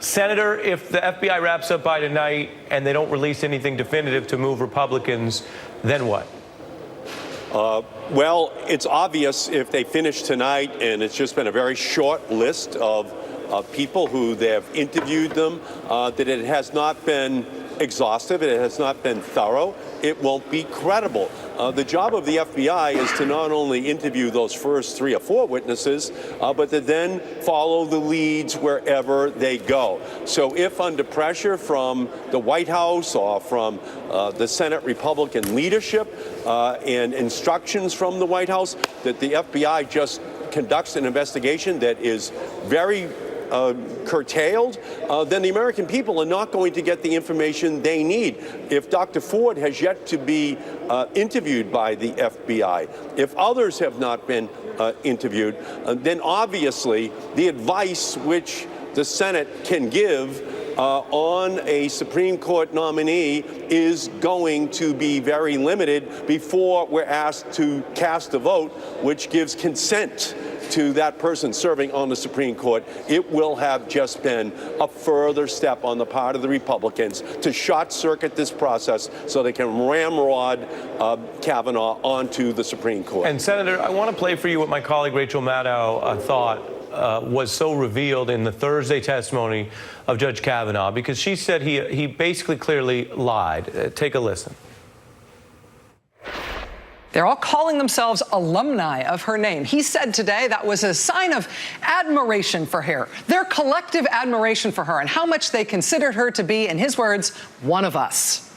Senator, if the FBI wraps up by tonight and they don't release anything definitive to move Republicans, then what? Well, it's obvious if they finish tonight, and it's just been a very short list of people who they have interviewed them, that it has not been exhaustive, it has not been thorough, it won't be credible. The job of the FBI is to not only interview those first 3 or 4 witnesses, but to then follow the leads wherever they go. So if under pressure from the White House or from the Senate Republican leadership and instructions from the White House, that the FBI just conducts an investigation that is very curtailed, then the American people are not going to get the information they need. If Dr. Ford has yet to be interviewed by the FBI, if others have not been interviewed, then obviously the advice which the Senate can give on a Supreme Court nominee is going to be very limited before we're asked to cast a vote which gives consent to that person serving on the Supreme Court. It will have just been a further step on the part of the Republicans to short-circuit this process so they can ramrod Kavanaugh onto the Supreme Court. And Senator, I want to play for you what my colleague Rachel Maddow thought was so revealed in the Thursday testimony of Judge Kavanaugh, because she said he basically clearly lied. Take a listen. They're all calling themselves alumni of her name. He said today that was a sign of admiration for her, their collective admiration for her, and how much they considered her to be, in his words, one of us.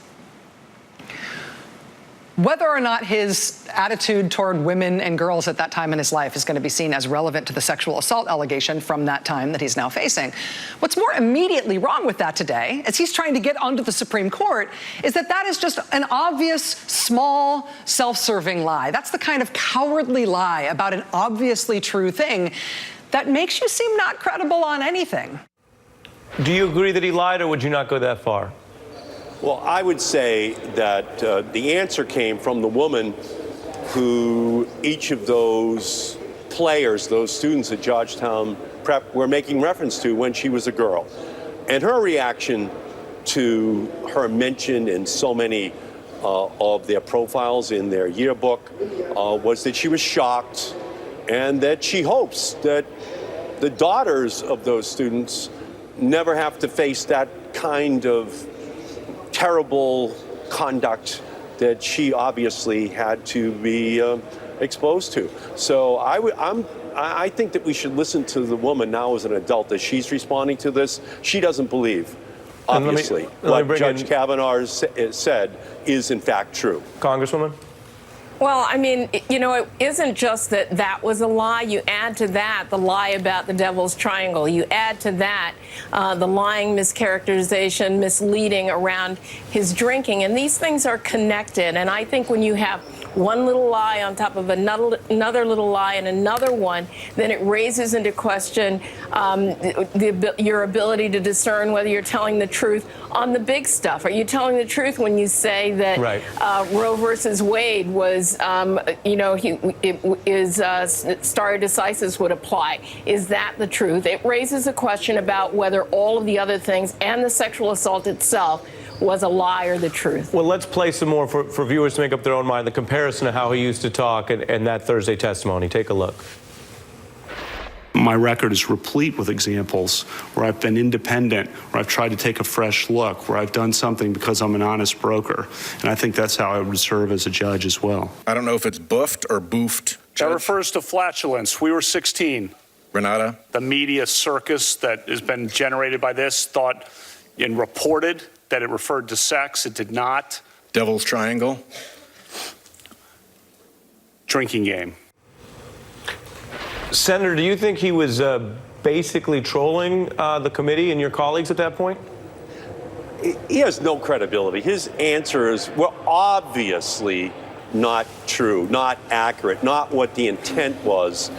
Whether or not his attitude toward women and girls at that time in his life is going to be seen as relevant to the sexual assault allegation from that time that he's now facing, what's more immediately wrong with that today, as he's trying to get onto the Supreme Court, is that that is just an obvious, small, self-serving lie. That's the kind of cowardly lie about an obviously true thing that makes you seem not credible on anything. Do you agree that he lied, or would you not go that far? Well, I would say that the answer came from the woman who each of those players, those students at Georgetown Prep, were making reference to when she was a girl. And her reaction to her mention in so many of their profiles in their yearbook was that she was shocked, and that she hopes that the daughters of those students never have to face that kind of terrible conduct that she obviously had to be exposed to. So I think that we should listen to the woman now as an adult as she's responding to this. She doesn't believe, obviously, what Judge Kavanaugh said is in fact true. Congresswoman? Well, I mean, you know, it isn't just that that was a lie. You add to that the lie about the Devil's Triangle. You add to that the lying, mischaracterization, misleading around his drinking. And these things are connected. And I think when you have one little lie on top of another little lie and another one, then it raises into question your ability to discern whether you're telling the truth on the big stuff. Are you telling the truth when you say that Roe versus Wade was, stare decisis would apply? Is that the truth? It raises a question about whether all of the other things and the sexual assault itself was a lie or the truth. Well, let's play some more for viewers to make up their own mind, the comparison of how he used to talk and that Thursday testimony. Take a look. My record is replete with examples where I've been independent, where I've tried to take a fresh look, where I've done something because I'm an honest broker. And I think that's how I would serve as a judge as well. I don't know if it's buffed or boofed. That refers to flatulence. We were 16. Renata? The media circus that has been generated by this thought and reported that it referred to sex. It did not. Devil's Triangle? Drinking game. Senator, do you think he was basically trolling the committee and your colleagues at that point? He has no credibility. His answers were obviously not true, not accurate, not what the intent was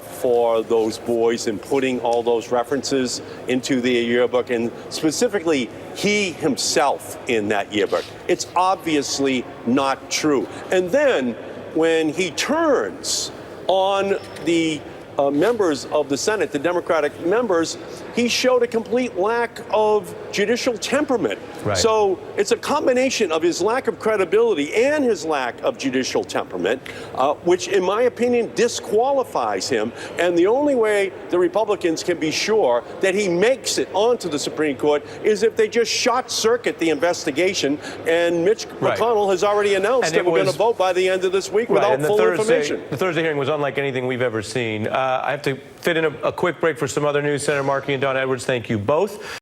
for those boys in putting all those references into the yearbook, and specifically he himself in that yearbook. It's obviously not true. And then when he turns on the members of the Senate, the Democratic members, he showed a complete lack of judicial temperament. Right. So it's a combination of his lack of credibility and his lack of judicial temperament, which, in my opinion, disqualifies him. And the only way the Republicans can be sure that he makes it onto the Supreme Court is if they just short-circuit the investigation. And Mitch McConnell has already announced that we're going to vote by the end of this week without full information. The Thursday hearing was unlike anything we've ever seen. I have to fit in a quick break for some other news. Senator Markey and Don Edwards, thank you both.